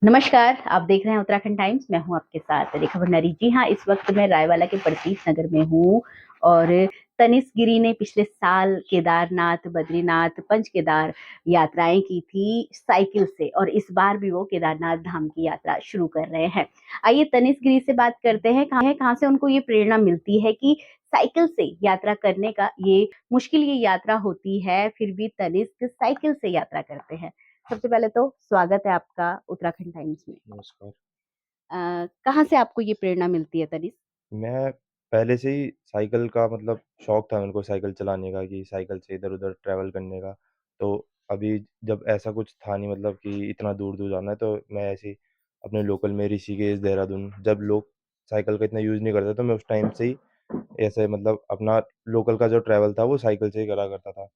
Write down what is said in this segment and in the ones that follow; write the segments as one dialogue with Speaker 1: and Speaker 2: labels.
Speaker 1: नमस्कार, आप देख रहे हैं उत्तराखंड टाइम्स, मैं हूँ आपके साथ रेखा भंडारी। जी हाँ, इस वक़्त मैं रायवाला के प्रतीक नगर में हूँ और तनिष्क गिरी ने पिछले साल केदारनाथ, बद्रीनाथ, पंचकेदार यात्राएँ की थी साइकिल से और इस बार भी वो केदारनाथ धाम की यात्रा शुरू कर रहे हैं। आइए तनिष्क गिरी से बात करते हैं, कहाँ से उनको ये प्रेरणा मिलती है कि साइकिल से यात्रा करने का ये मुश्किल ये यात्रा होती है, फिर भी तनिष्क साइकिल से यात्रा करते हैं। सबसे पहले तो स्वागत है आपका उत्तराखंड टाइम्स में।
Speaker 2: नमस्कार।
Speaker 1: कहाँ से आपको ये प्रेरणा मिलती है तनिष्क?
Speaker 2: मैं पहले से ही साइकिल का मतलब शौक था मेरे को साइकिल चलाने का कि साइकिल से इधर-उधर ट्रैवल करने का। तो अभी जब ऐसा कुछ था नहीं मतलब कि इतना दूर-दूर जाना है तो मैं ऐसे ही अपने लोकल में ऋषिकेश, देहरादून जब लोग साइकिल का इतना यूज़ नहीं करते तो मैं उस टाइम से ही ऐसे मतलब अपना लोकल का जो ट्रैवल था वो साइकिल से ही करा करता था।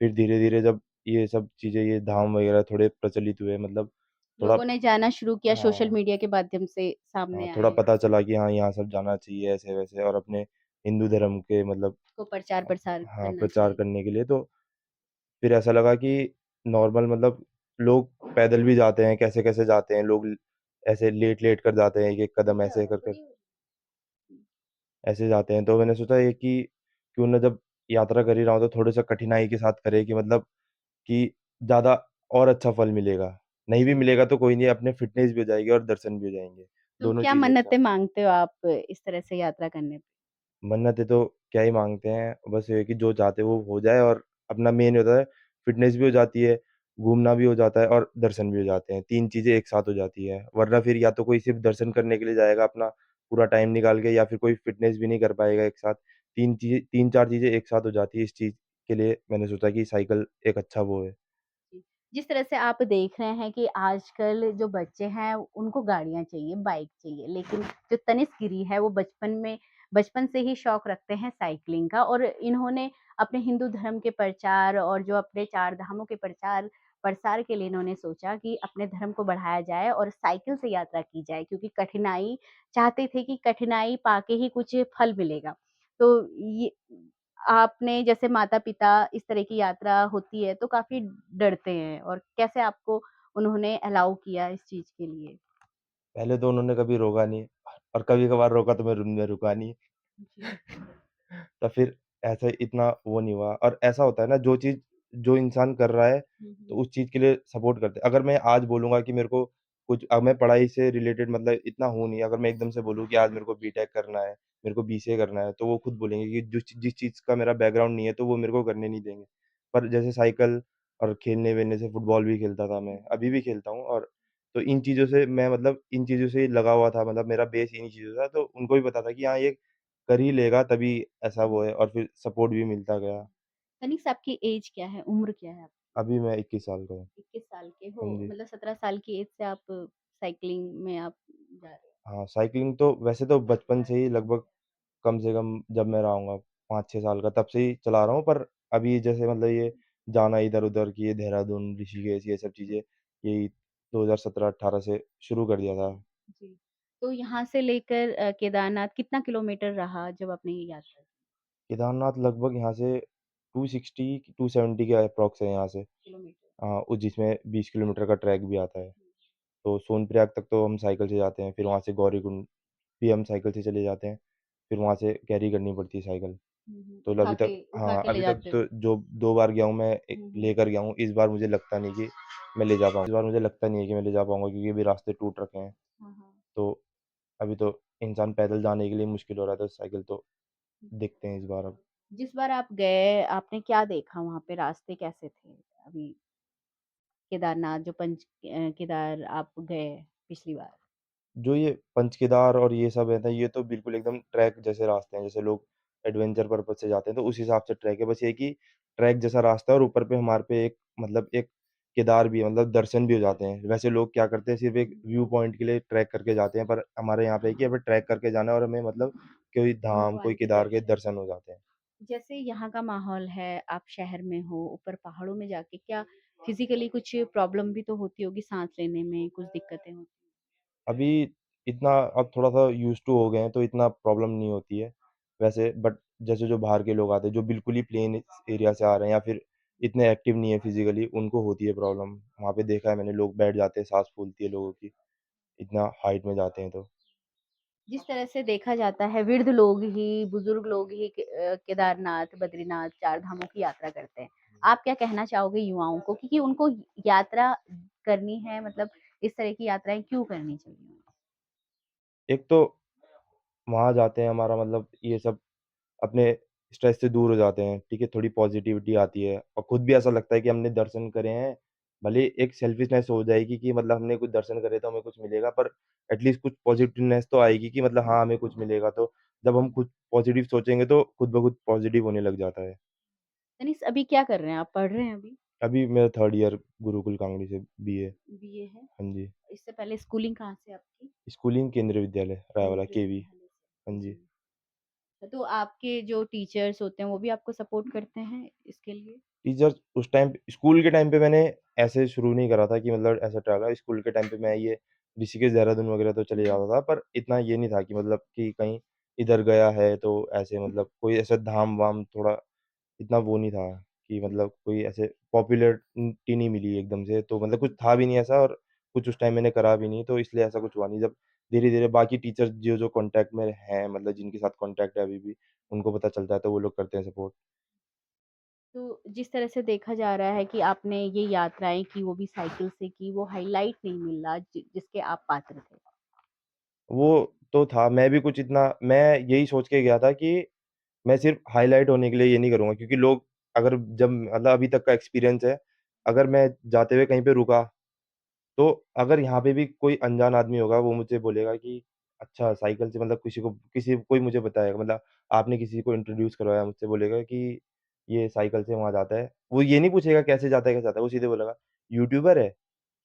Speaker 2: फिर धीरे-धीरे जब ये सब चीज़ें ये धाम वगैरह थोड़े प्रचलित हुए मतलब थोड़ा
Speaker 1: लोगों ने जाना शुरू किया सोशल
Speaker 2: हाँ।
Speaker 1: मीडिया के माध्यम से
Speaker 2: हाँ,
Speaker 1: सामने
Speaker 2: थोड़ा
Speaker 1: आए,
Speaker 2: पता चला कि हाँ, यहाँ सब जाना चाहिए ऐसे-वैसे और अपने हिंदू धर्म के मतलब
Speaker 1: को प्रचार-प्रसार
Speaker 2: हाँ,
Speaker 1: करना
Speaker 2: प्रचार
Speaker 1: चाहिए।
Speaker 2: करने के लिए तो फिर ऐसा लगा कि नॉर्मल मतलब लोग पैदल भी जाते हैं, कैसे-कैसे जाते हैं, लोग ऐसे लेट-लेट कर जाते हैं, एक-एक कदम ऐसे कर ऐसे जाते हैं। तो मैंने सोचा ये कि क्यों ना जब यात्रा कर ही रहा हूँ, तो थोड़ा-सा कठिनाई के साथ करे कि मतलब कि ज़्यादा और अच्छा फल मिलेगा। नहीं भी
Speaker 1: जी,
Speaker 2: मिलेगा तो कोई नहीं, अपने फिटनेस भी हो जाएगी और दर्शन भी हो जाएँगे,
Speaker 1: तो
Speaker 2: दोनों
Speaker 1: क्या
Speaker 2: चीज़ें एक साथ।
Speaker 1: मन्नतें माँगते हो आप इस तरह से यात्रा करने पे?
Speaker 2: मन्नतें तो क्या ही माँगते हैं, बस ये है कि जो चाहते हैं वो हो जाए और अपना मेन होता है फ़िटनेस भी हो जाती है, घूमना भी हो जाता है और दर्शन भी हो जाते हैं, 3 चीज़ें एक साथ हो जाती है। वरना फिर या तो कोई सिर्फ़ दर्शन करने के लिए जाएगा अपना पूरा टाइम निकाल के या फिर कोई फ़िटनेस भी नहीं कर पाएगा एक साथ। 3-4 चीज़ें एक साथ हो जाती है, इस चीज़ के लिए मैंने सोचा कि साइकिल एक अच्छा वो है।
Speaker 1: जी। जिस तरह से आप देख रहे हैं कि आजकल जो बच्चे हैं उनको गाड़ियाँ चाहिए, बाइक चाहिए, लेकिन जो तनिष्क गिरी है वो बचपन से ही शौक रखते हैं साइक्लिंग का और इन्होंने अपने हिंदू धर्म के प्रचार और जो अपने 4 धामों के प्रसार के लिए इन्होंने सोचा कि अपने धर्म को बढ़ाया जाए और साइकिल से यात्रा की जाए क्योंकि कठिनाई चाहते थे कि कठिनाई पाके ही कुछ फल मिलेगा। तो ये आपने जैसे माता-पिता इस तरह की यात्रा होती है तो काफ़ी डरते हैं और कैसे आपको उन्होंने अलाउ किया इस चीज़ के लिए?
Speaker 2: पहले तो उन्होंने कभी रोका नहीं और कभी-कभार रोका तो मैं रुका नहीं।
Speaker 1: जी।
Speaker 2: तो फिर ऐसा इतना वो नहीं हुआ और ऐसा होता है ना जो चीज़ जो इंसान कर रहा है,
Speaker 1: हुँ,
Speaker 2: तो
Speaker 1: हुँ।
Speaker 2: उस चीज़ के लिए सपोर्ट करते हैं। अगर मैं आज बोलूँगा कि मेरे को कुछ अब मैं पढ़ाई से रिलेटेड मतलब इतना हूँ नहीं, अगर मैं एकदम से बोलूँ कि आज मेरे को बीटेक करना है, मेरे को बीसीए करना है, तो वो खुद बोलेंगे कि जिस चीज़ का मेरा बैकग्राउंड नहीं है, तो वो मेरे को करने नहीं देंगे। पर जैसे साइकिल और खेलने-वेलने से फुटबॉल भी खेलता था मैं, अभी भी खेलता हूँ और तो इन चीज़ों से मैं मतलब इन चीज़ों से लगा हुआ था मतलब मेरा बेस इन्हीं चीज़ों से था, तो उनको भी पता था कि हाँ, ये कर ही लेगा तभी ऐसा वो है और फिर सपोर्ट भी मिलता गया।
Speaker 1: तनिष्क आपकी ऐज क्या है? उम्र क्या है आपकी?
Speaker 2: अभी मैं 21 साल का हूँ।
Speaker 1: 21 साल के हो
Speaker 2: हाँ जी।
Speaker 1: मतलब 17 साल की ऐज से आप साइक्लिंग में आप जा रहे हो।
Speaker 2: हाँ, साइक्लिंग तो वैसे तो बचपन से ही लगभग कम से कम जब मैं रहा होऊँगा 5-6 साल का तब से ही चला रहा हूँ, पर अभी जैसे मतलब ये जाना इधर-उधर कि ये देहरादून, ऋषिकेश ये सब चीज़ें यही 2017-18 से शुरू कर दिया था।
Speaker 1: जी। तो यहाँ से लेकर केदारनाथ कितना किलोमीटर रहा जब आपने ये यात्रा की?
Speaker 2: केदारनाथ लगभग यहाँ से 260 270 के अप्रॉक्स है यहाँ से।
Speaker 1: किलोमीटर।
Speaker 2: जिसमें 20 किलोमीटर का ट्रैक भी आता है। तो सोनप्रयाग तक तो हम साइकिल से जाते हैं, फिर वहाँ से गौरीकुंड भी हम साइकिल से चले जाते हैं, फिर वहाँ से कैरी करनी पड़ती है साइकिल।
Speaker 1: हुँ, हुँ।
Speaker 2: तो अभी तक
Speaker 1: उठा
Speaker 2: हाँ,
Speaker 1: के ले
Speaker 2: अभी तक
Speaker 1: जाते हो।
Speaker 2: तो जो 2 बार गया हूँ मैं
Speaker 1: हुँ, हुँ।
Speaker 2: लेकर गया हूँ, इस बार मुझे लगता नहीं कि मैं ले जा पाऊँ इस बार मुझे लगता नहीं है कि मैं ले जा पाऊँगा क्योंकि अभी रास्ते टूट रखे हैं।
Speaker 1: हाँ, हाँ।
Speaker 2: तो अभी तो इंसान पैदल जाने के लिए मुश्किल हो रहा है, तो साइकिल तो देखते हैं इस बार अब।
Speaker 1: जिस बार आप गए, आपने क्या देखा वहाँ पे रास्ते कैसे थे? अभी केदारनाथ जो केदार आप गए पिछली बार?
Speaker 2: जो ये पंचकेदार और ये सब है ना, ये तो बिल्कुल एकदम ट्रैक जैसे रास्ते हैं, जैसे लोग एडवेंचर पर्पज़ से जाते हैं, तो उस हिसाब से ट्रैक है। बस ये है कि ट्रैक जैसा रास्ता है और ऊपर पे हमारे पे एक मतलब एक केदार भी है, मतलब दर्शन भी हो जाते हैं। वैसे लोग क्या करते हैं, सिर्फ़ एक व्यू पॉइंट के लिए ट्रैक करके जाते हैं, पर हमारे यहाँ पे है कि हमें ट्रैक करके जाना है और हमें मतलब कोई धाम, कोई
Speaker 1: भगवान के
Speaker 2: केदार के
Speaker 1: दर्शन।
Speaker 2: दर्शन हो जाते हैं।
Speaker 1: जैसे यहाँ का माहौल है, आप शहर में हो, ऊपर पहाड़ों में जाके क्या फिज़िकली कुछ प्रॉब्लम भी तो होती होगी साँस लेने में, कुछ दिक्कतें होती
Speaker 2: अभी इतना अब थोड़ा-सा यूज़्ड टू हो गए हैं, तो इतना प्रॉब्लम नहीं होती है। वैसे बट जैसे जो बाहर के लोग आते हैं, जो बिल्कुल ही प्लेन एरिया से आ रहे हैं या फिर इतने एक्टिव नहीं है फिज़िकली, उनको होती है प्रॉब्लम। वहाँ पे देखा है मैंने लोग बैठ जाते हैं, साँस फूलती है लोगों की। इतना हाइट में जाते हैं तो।
Speaker 1: जिस तरह से देखा जाता है वृद्ध लोग ही, बुजुर्ग लोग ही केदारनाथ, बद्रीनाथ, 4 धामों की यात्रा करते हैं। आप क्या कहना चाहोगे युवाओं को क्योंकि उनको यात्रा करनी है मतलब इस तरह की यात्राएँ क्यों करनी चाहिए?
Speaker 2: एक तो वहाँ जाते हैं हमारा मतलब ये सब अपने स्ट्रेस से दूर हो जाते हैं, ठीक है? थोड़ी पॉज़िटिविटी आती है और खुद भी ऐसा लगता है कि हमने दर्शन करे हैं, भले ही एक सेल्फिशनेस हो जाएगी कि मतलब हमने कुछ दर्शन करे तो हमें कुछ मिलेगा, पर एटलीस्ट कुछ पॉज़िटिवनेस तो आएगी कि मतलब हाँ, हमें कुछ मिलेगा। तो जब हम खुद पॉज़िटिव सोचेंगे तो खुद ब खुद पॉज़िटिव होने लग जाता है।
Speaker 1: यानी अभी क्या कर रहे हैं आप? पढ़ रहे हैं अभी?
Speaker 2: अभी मेरा 3rd ईयर गुरुकुल कांगड़ी से बीए।
Speaker 1: बीए है।
Speaker 2: हाँ जी।
Speaker 1: इससे पहले स्कूलिंग कहाँ से आपकी?
Speaker 2: स्कूलिंग केंद्रीय विद्यालय रायवाला
Speaker 1: केंद्रीय
Speaker 2: केवी।
Speaker 1: विद्यालय
Speaker 2: हाँ
Speaker 1: से।
Speaker 2: जी।
Speaker 1: जी। तो आपके जो टीचर्स होते हैं वो भी आपको सपोर्ट करते हैं इसके लिए?
Speaker 2: टीचर्स उस टाइम स्कूल के टाइम पे मैंने ऐसे शुरू नहीं करा था कि मतलब ऐसा ट्रैवल स्कूल के टाइम पे मैं ये ऋषिकेश, देहरादून वगैरह तो चले जाता था, पर इतना ये नहीं था कि मतलब कि कहीं इधर गया है तो ऐसे मतलब कोई ऐसा धाम-वाम थोड़ा इतना वो नहीं था कि मतलब कोई ऐसे पॉपुलैरिटी नहीं मिली एकदम से, तो मतलब कुछ था भी नहीं ऐसा और कुछ उस टाइम मैंने करा भी नहीं, तो इसलिए ऐसा कुछ हुआ नहीं। जब धीरे-धीरे बाकी टीचर्स जो-जो कॉन्टैक्ट में हैं, मतलब जिनके साथ कॉन्टैक्ट है अभी भी, उनको पता चलता है तो वो लोग करते हैं सपोर्ट।
Speaker 1: तो जिस तरह से देखा जा रहा है कि आपने ये यात्राएँ की, वो भी साइकिल से की, वो हाइलाइट नहीं मिल रहा जिसके आप पात्र थे।
Speaker 2: वो तो था, मैं भी कुछ इतना मैं यही सोच के गया था कि मैं सिर्फ़ हाइलाइट होने के लिए ये नहीं करूँगा क्योंकि लोग अगर जब मतलब अभी तक का एक्सपीरियंस है, अगर मैं जाते हुए कहीं पे रुका तो अगर यहाँ पे भी कोई अनजान आदमी होगा, वो मुझे बोलेगा कि अच्छा साइकिल से मतलब किसी कोई मुझे बताएगा मतलब आपने किसी को इंट्रोड्यूस करवाया मुझसे बोलेगा कि ये साइकिल से वहाँ जाता है। वो ये नहीं पूछेगा कैसे जाता है, वो सीधे बोलेगा यूट्यूबर है।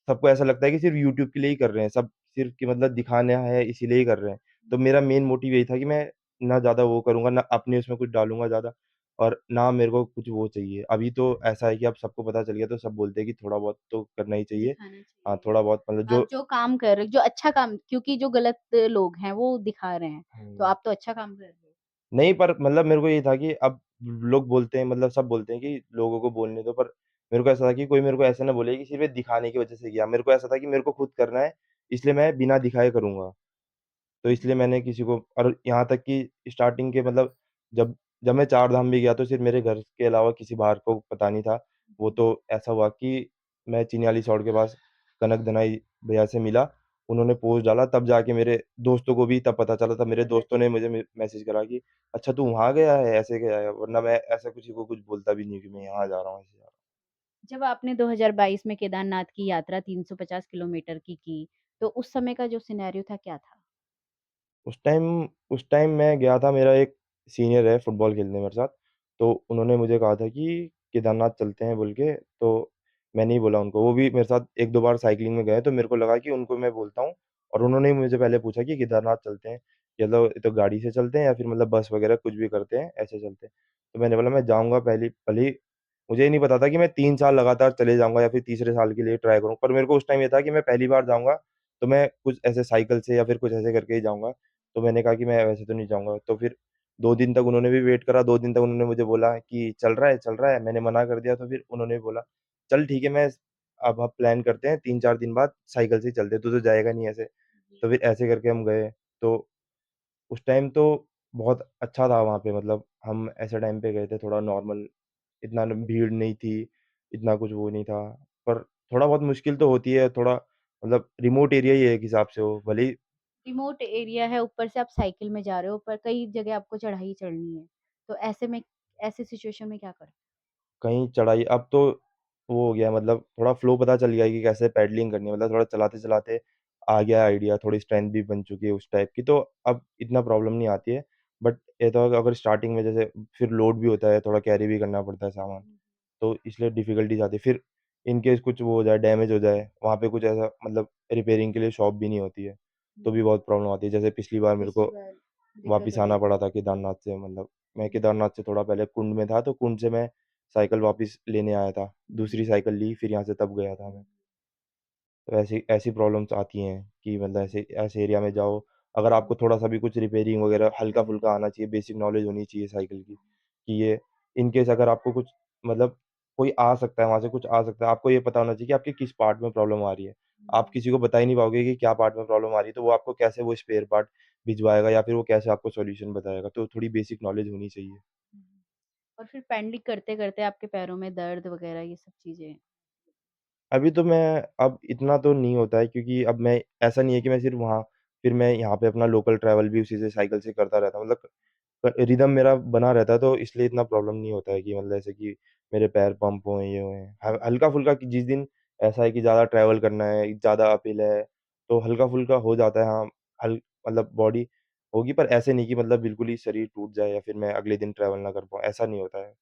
Speaker 2: सबको ऐसा लगता है कि सिर्फ़ यूट्यूब के लिए ही कर रहे हैं, सब सिर्फ़ कि मतलब दिखाना है इसीलिए ही कर रहे हैं। तो मेरा मेन मोटिव यही था कि मैं ना ज़्यादा वो करूँगा, ना अपने उसमें कुछ डालूँगा ज़्यादा और ना मेरे को कुछ वो चाहिए। अभी तो ऐसा है कि अब सबको पता चल गया तो सब बोलते हैं कि थोड़ा बहुत तो करना ही चाहिए।
Speaker 1: दिखाना
Speaker 2: हाँ,
Speaker 1: चाहिए।
Speaker 2: थोड़ा बहुत मतलब
Speaker 1: आप
Speaker 2: जो
Speaker 1: जो काम कर रहे जो अच्छा काम क्योंकि जो गलत लोग हैं, वो दिखा रहे हैं, तो
Speaker 2: हुँ।
Speaker 1: आप तो अच्छा काम कर रहे हो।
Speaker 2: नहीं पर मतलब मेरे को ये था कि अब लोग बोलते हैं मतलब सब बोलते हैं कि लोगों को बोलने दो, पर मेरे को ऐसा था कि कोई मेरे को ऐसा ना बोले कि सिर्फ़ ये दिखाने की वज़ह से किया। मेरे को ऐसा था कि मेरे को खुद करना है, इसलिए मैं बिना दिखाए करूँगा। तो
Speaker 1: हुँ,
Speaker 2: इसलिए
Speaker 1: हुँ।
Speaker 2: मैंने किसी को और यहाँ तक कि स्टार्टिंग के मतलब जब जब मैं 4 धाम भी गया तो सिर्फ़ मेरे घर के अलावा किसी बाहर को पता नहीं था। वो
Speaker 1: हुँ।
Speaker 2: तो ऐसा हुआ कि मैं चिन्याली सौड़ के पास कनक धनाई भैया से मिला, उन्होंने पोस्ट डाला तब जाके मेरे दोस्तों को भी तब पता चला, तब मेरे
Speaker 1: पता
Speaker 2: दोस्तों ने
Speaker 1: चला।
Speaker 2: मुझे मैसेज करा कि अच्छा तू वहाँ गया है, ऐसे गया है, वरना मैं ऐसा किसी को कुछ बोलता भी नहीं कि मैं यहाँ जा रहा हूँ, ऐसे जा रहा हूँ।
Speaker 1: जब आपने 2022 में केदारनाथ की यात्रा 350 किलोमीटर की, तो उस समय का जो सिनेरियो था क्या था?
Speaker 2: उस टाइम मैं गया था, मेरा एक सीनियर है फुटबॉल खेलने मेरे साथ, तो उन्होंने मुझे कहा था कि केदारनाथ चलते हैं बोल के, तो मैं नहीं बोला उनको। वो भी मेरे साथ 1-2 बार साइक्लिंग में गए, तो मेरे को लगा कि उनको मैं बोलता हूँ और उन्होंने ही मुझे पहले पूछा कि केदारनाथ चलते हैं, ये तो गाड़ी से चलते हैं या फिर मतलब बस वगैरह कुछ भी करते हैं, ऐसे चलते हैं। तो मैंने बोला मैं जाऊँगा पहली भले ही मुझे ये नहीं पता था कि मैं 3 साल लगातार चले जाऊँगा या फिर तीसरे साल के लिए ट्राई करूँ, पर मेरे को उस टाइम ये था कि मैं पहली बार जाऊँगा, तो मैं कुछ ऐसे साइकिल से या फिर कुछ ऐसे करके ही जाऊँगा। तो मैंने कहा कि मैं वैसे तो नहीं जाऊँगा। तो फिर 2 दिन तक उन्होंने भी वेट करा, 2 दिन तक उन्होंने मुझे बोला कि चल रहा है, चल रहा है? मैंने मना कर दिया तो फिर उन्होंने भी बोला, "चल ठीक है मैं अब प्लान करते हैं 3-4 दिन बाद साइकिल से ही चलते हैं, तू तो जाएगा नहीं ऐसे।" तो फिर ऐसे करके हम गए। तो उस टाइम तो बहुत अच्छा था वहाँ पे मतलब हम ऐसे टाइम पे गए थे थोड़ा नॉर्मल, इतना न भीड़ नहीं थी, इतना कुछ वो नहीं था। पर थोड़ा बहुत मुश्किल तो होती है, थोड़ा मतलब रिमोट एरिया ही है एक हिसाब से वो, भले ही
Speaker 1: रिमोट एरिया है, ऊपर से आप साइकिल में जा रहे हो, पर कई जगह आपको चढ़ाई चढ़नी है। तो ऐसे सिचुएशन में क्या करें?
Speaker 2: कहीं चढ़ाई अब तो वो हो गया मतलब थोड़ा फ्लो पता चल गया है कि कैसे पैडलिंग करनी है, मतलब थोड़ा चलाते-चलाते आ गया आइडिया, थोड़ी स्ट्रेंथ भी बन चुकी है उस टाइप की, तो अब इतना प्रॉब्लम नहीं आती है। बट ये तो अगर स्टार्टिंग में जैसे फिर लोड भी होता है, थोड़ा कैरी भी करना पड़ता है सामान, तो इसलिए डिफ़िकल्टीज़ आती है। फिर इन केस कुछ वो हो जाए, डैमेज हो जाए, वहाँ पे कुछ ऐसा मतलब रिपेयरिंग के लिए शॉप भी नहीं होती है, तो भी
Speaker 1: हुँ,
Speaker 2: बहुत प्रॉब्लम आती है। जैसे पिछली बार मेरे
Speaker 1: पिछली
Speaker 2: को
Speaker 1: बार दिक्कत
Speaker 2: वापिस
Speaker 1: हो
Speaker 2: आना
Speaker 1: गई
Speaker 2: पड़ा
Speaker 1: थी।
Speaker 2: था केदारनाथ से मतलब मैं
Speaker 1: हुँ,
Speaker 2: केदारनाथ से थोड़ा पहले कुंड में था, तो कुंड से मैं साइकिल वापिस लेने आया था। दूसरी
Speaker 1: हुँ,
Speaker 2: साइकिल ली, फिर यहाँ से तब गया था मैं। तो ऐसी ऐसी प्रॉब्लम्स आती हैं कि मतलब ऐसे ऐसे एरिया में जाओ, अगर आपको थोड़ा-सा भी कुछ रिपेयरिंग वगैरह हल्का-फुल्का आना चाहिए, बेसिक नॉलेज होनी चाहिए साइकिल की, कि ये इन केस अगर आपको कुछ मतलब कोई आ सकता है, वहाँ से कुछ आ सकता है, आपको ये पता होना चाहिए कि आपके किस पार्ट में प्रॉब्लम आ रही है। आप किसी को बता ही नहीं पाओगे कि क्या पार्ट में प्रॉब्लम आ रही है, तो वो आपको कैसे वो स्पेयर पार्ट भिजवाएगा या फिर वो कैसे आपको सॉल्यूशन बताएगा, तो थोड़ी बेसिक नॉलेज होनी चाहिए।
Speaker 1: हुँ। और फिर पेंडिंग करते-करते आपके पैरों में दर्द वग़ैरह ये सब चीज़ें
Speaker 2: अभी तो मैं अब इतना तो नहीं होता है क्योंकि अब मैं ऐसा नहीं है कि मैं सिर्फ़ वहाँ फिर मैं यहाँ पे अपना लोकल ट्रैवल भी उसी से साइकिल से करता रहता हूँ। मतलब रिदम मेरा बना रहता है तो इसलिए इतना प्रॉब्लम नहीं होता है कि मतलब ऐसे कि मेरे पैर पंप हुए, ये हुए हैं। ह हल्का-फुल्का कि जिस दिन ऐसा है कि ज़्यादा ट्रैवल करना है, ज़्यादा अपहिल है, तो हल्का-फुल्का हो जाता है हाँ, हल मतलब बॉडी होगी पर ऐसे नहीं कि मतलब बिल्कुल ही शरीर टूट जाए या फिर मैं अगले दिन ट्रैवल ना कर पाऊँ, ऐसा नहीं होता है।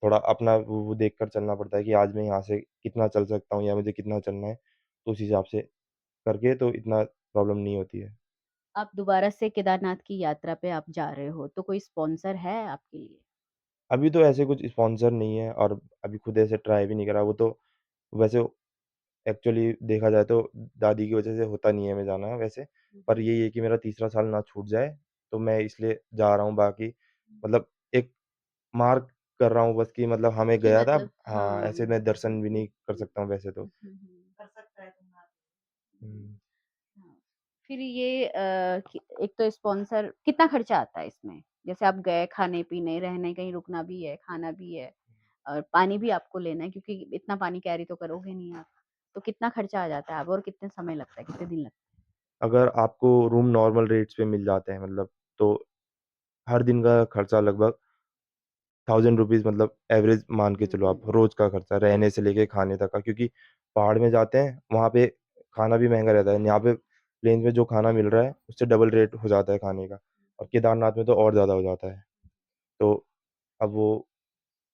Speaker 2: थोड़ा अपना वो देखकर चलना पड़ता है कि आज मैं यहाँ से कितना चल सकता हूँ या मुझे कितना चलना है, तो उस हिसाब से करके तो इतना प्रॉब्लम नहीं होती है।
Speaker 1: आप दोबारा से केदारनाथ की यात्रा पे आप जा रहे हो, तो कोई स्पॉन्सर है आपके लिए?
Speaker 2: अभी तो ऐसे कुछ स्पॉन्सर नहीं है और अभी खुद ऐसे ट्राई भी नहीं करा, वो तो वैसे एक्चुअली देखा जाए तो दादी की वजह से होता नहीं है मैं जाना वैसे,
Speaker 1: हुँ,
Speaker 2: पर
Speaker 1: हुँ।
Speaker 2: यही है कि मेरा तीसरा साल ना छूट जाए, तो मैं इसलिए जा रहा हूँ बाकी मतलब एक मार्क कर रहा हूँ बस कि मतलब हाँ, मैं
Speaker 1: कि
Speaker 2: गया था
Speaker 1: मतलब
Speaker 2: हाँ,
Speaker 1: हाँ।
Speaker 2: ऐसे मैं दर्शन भी
Speaker 1: हुँ,
Speaker 2: नहीं कर सकता हूँ वैसे तो।
Speaker 1: हुँ, हुँ।
Speaker 2: हुँ।
Speaker 1: हाँ, फिर ये कि एक तो स्पॉन्सर कितना खर्चा आता है इसमें? जैसे आप गए खाने-पीने, रहने, कहीं रुकना भी है, खाना भी है और पानी भी आपको लेना है क्योंकि इतना पानी कैरी तो करोगे नहीं आप। तो कितना खर्चा आ जाता है अब और कितने समय लगता है, कितने दिन लगते हैं?
Speaker 2: अगर आपको रूम नॉर्मल रेट्स पे मिल जाते हैं मतलब तो हर दिन का खर्चा लगभग ₹1000 मतलब एवरेज मान के
Speaker 1: हुँ,
Speaker 2: चलो आप,
Speaker 1: हुँ।
Speaker 2: रोज़ का खर्चा रहने से लेके खाने तक का क्योंकि पहाड़ में जाते हैं, वहाँ पे खाना भी महँगा रहता है। यहाँ पे प्लेन्स में जो खाना मिल रहा है, उससे डबल रेट हो जाता है खाने का और केदारनाथ में तो और ज़्यादा हो जाता है। तो अब वो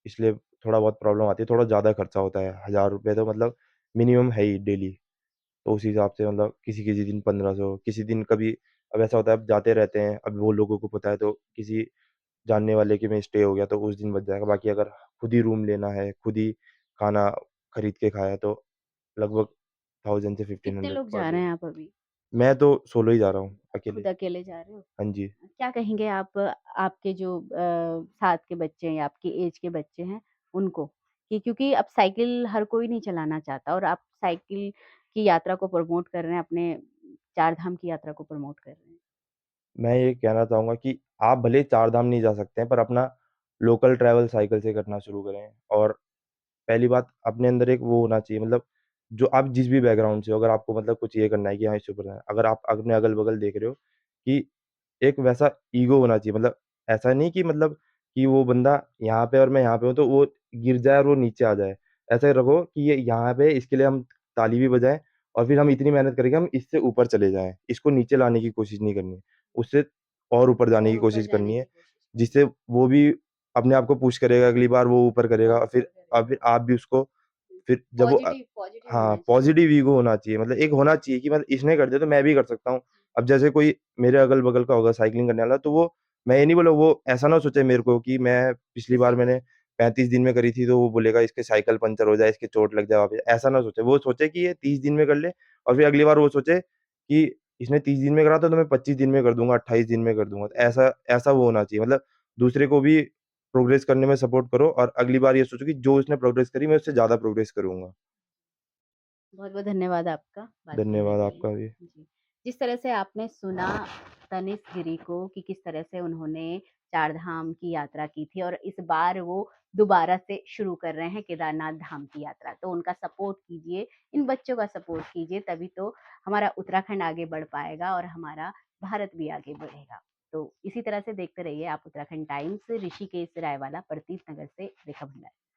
Speaker 2: इसलिए थोड़ा बहुत प्रॉब्लम आती है, थोड़ा ज़्यादा खर्चा होता है। ₹1000 तो मतलब मिनिमम है ही डेली। तो उस हिसाब से मतलब किसी-किसी दिन 1500 किसी दिन कभी अब ऐसा होता है अब जाते रहते हैं, अब वो लोगों को पता है तो किसी जानने वाले के में स्टे हो गया तो उस दिन बच जाएगा। बाकी अगर खुद ही रूम लेना है, खुद ही खाना खरीद के खाया तो लगभग 1000 से
Speaker 1: कितने
Speaker 2: 1500
Speaker 1: लोग
Speaker 2: पर
Speaker 1: जा रहे
Speaker 2: डे।
Speaker 1: हैं आप अभी?
Speaker 2: मैं तो सोलो ही जा रहा हूँ, अकेले।
Speaker 1: खुद अकेले जा रहे हो?
Speaker 2: हाँ जी।
Speaker 1: क्या कहेंगे आप आपके जो साथ के बच्चे हैं या आपकी एज के बच्चे हैं उनको? कि क्योंकि अब साइकिल हर कोई नहीं चलाना चाहता और आप साइकिल की यात्रा को प्रमोट कर रहे हैं, अपने चार धाम की यात्रा को प्रमोट कर रहे हैं।
Speaker 2: मैं ये कहना चाहूँगा कि आप भले चार धाम नहीं जा सकते हैं, पर अपना लोकल ट्रैवल साइकिल से करना शुरू करें और पहली बात अपने अंदर एक वो होना चाहिए मतलब जो आप जिस भी बैकग्राउंड से हो, अगर आपको मतलब कुछ ये करना है कि हाँ, इससे ऊपर जाना है, अगर आप अपने अगल-बगल देख रहे हो कि एक वैसा ईगो होना चाहिए मतलब ऐसा नहीं कि मतलब कि वो बंदा यहाँ पे और मैं यहाँ पे हूँ, तो वो गिर जाए और वो नीचे आ जाए। ऐसा ही रखो कि ये यहाँ पे इसके लिए हम ताली भी बजाएँ और फिर हम इतनी मेहनत करेंगे हम इससे ऊपर चले जाएँ। इसको नीचे लाने की कोशिश नहीं करनी है। उससे और ऊपर जाने की
Speaker 1: और ऊपर
Speaker 2: कोशिश
Speaker 1: जाने
Speaker 2: करनी
Speaker 1: की
Speaker 2: है,
Speaker 1: कोशिश करनी
Speaker 2: जिससे वो भी अपने आप को पुश करेगा, अगली बार वो ऊपर
Speaker 1: है।
Speaker 2: करेगा
Speaker 1: और
Speaker 2: और
Speaker 1: ऊपर
Speaker 2: फिर
Speaker 1: करेगा।
Speaker 2: आप भी उसको फिर जब वो
Speaker 1: पॉज़िटिव पॉज़िटिव
Speaker 2: हाँ,
Speaker 1: होना चाहिए।
Speaker 2: पॉज़िटिव ईगो होना चाहिए मतलब एक होना चाहिए कि मतलब इसने कर दिया तो मैं भी कर सकता हूँ। अब जैसे कोई मेरे अगल-बगल का होगा साइक्लिंग करने वाला तो वो मैं ये नहीं बोला वो ऐसा ना सोचे मेरे को कि मैं पिछली बार मैंने 35 दिन में करी थी तो वो बोलेगा इसके साइकिल पंक्चर हो जाए, इसके चोट लग जाए वापस, ऐसा ना सोचे। वो सोचे कि ये 30 दिन में कर ले और फिर अगली बार वो सोचे कि इसने 30 दिन में करा तो मैं 25 दिन में कर दूँगा, 28 दिन में कर दूँगा। तो ऐसा ऐसा वो होना चाहिए मतलब दूसरे को भी प्रोग्रेस करने में सपोर्ट करो और अगली बार ये सोचो कि जो उसने प्रोग्रेस करी मैं उससे ज़्यादा प्रोग्रेस करूँगा।
Speaker 1: बहुत-बहुत धन्यवाद आपका बात करने
Speaker 2: धन्यवाद
Speaker 1: के लिए।
Speaker 2: आपका भी।
Speaker 1: जी। जिस तरह से आपने सुना तनिष्क गिरी को कि किस तरह से उन्होंने चार धाम की यात्रा की थी और इस बार वो दोबारा से शुरू कर रहे हैं केदारनाथ धाम की यात्रा। तो उनका सपोर्ट कीजिए, इन बच्चों का सपोर्ट कीजिए तभी तो हमारा उत्तराखंड आगे बढ़ पाएगा और हमारा भारत भी आगे बढ़ेगा। तो इसी तरह से देखते रहिए आप उत्तराखंड टाइम्स, ऋषिकेश रायवाला, प्रतीत नगर से रेखा भंडारी।